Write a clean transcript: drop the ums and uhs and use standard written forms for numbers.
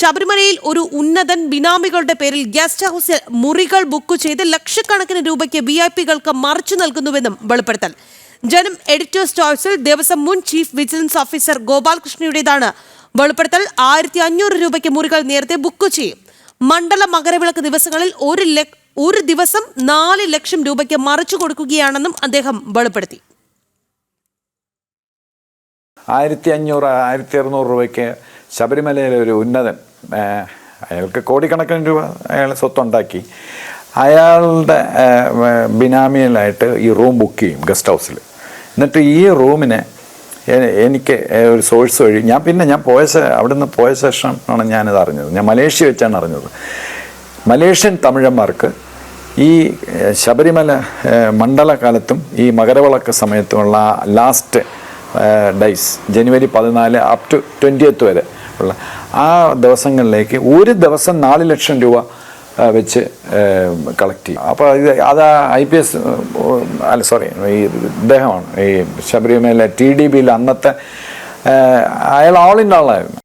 ശബരിമലയിൽ ഒരു ഉന്നതൻ ബിനാമികളുടെ പേരിൽ ഗസ്റ്റ് ഹൌസിൽ മുറികൾ ബുക്ക് ചെയ്ത് ലക്ഷക്കണക്കിന് രൂപയ്ക്ക് VIP-കൾക്ക് മറിച്ചു നൽകുന്നുവെന്നും വെളിപ്പെടുത്തൽ. ജനം എഡിറ്റേഴ്സ് ചോയ്സിൽ ദേവസ്വം മുൻ ചീഫ് വിജിലൻസ് ഓഫീസർ ഗോപാലകൃഷ്ണയുടേതാണ് വെളിപ്പെടുത്തൽ. 1500 രൂപയ്ക്ക് മുറികൾ നേരത്തെ ബുക്ക് ചെയ്യും. മണ്ഡല മകരവിളക്ക് ദിവസങ്ങളിൽ ഒരു ദിവസം 4 ലക്ഷം രൂപയ്ക്ക് മറിച്ചു കൊടുക്കുകയാണെന്നും അദ്ദേഹം വെളിപ്പെടുത്തി. 1500-1600 രൂപയ്ക്ക് ശബരിമലയിലെ ഒരു ഉന്നതൻ, അയാൾക്ക് കോടിക്കണക്കിന് രൂപ അയാൾ സ്വത്തുണ്ടാക്കി, അയാളുടെ ബിനാമിയിലായിട്ട് ഈ റൂം ബുക്ക് ചെയ്യും ഗസ്റ്റ് ഹൗസിൽ. എന്നിട്ട് ഈ റൂമിനെ എനിക്ക് ഒരു സോഴ്സ് വഴി ഞാൻ അവിടെ നിന്ന് പോയ ശേഷമാണ് ഞാനിത് അറിഞ്ഞത്. ഞാൻ മലേഷ്യ വെച്ചാണ് അറിഞ്ഞത്. മലേഷ്യൻ തമിഴന്മാർക്ക് ഈ ശബരിമല മണ്ഡലകാലത്തും ഈ മകരവിളക്ക് സമയത്തുമുള്ള ലാസ്റ്റ് ഡേയ്സ് ജനുവരി 14 അപ് ടു 20th വരെ ഉള്ള ആ ദിവസങ്ങളിലേക്ക് ഒരു ദിവസം 4 ലക്ഷം രൂപ വെച്ച് കളക്ട് ചെയ്യും. അപ്പോൾ അത് IPS ഈ ഇദ്ദേഹമാണ് ഈ ശബരിമല TDBയിൽ അന്നത്തെ അയാൾ ആൾ ഇൻ ആളായിരുന്നു.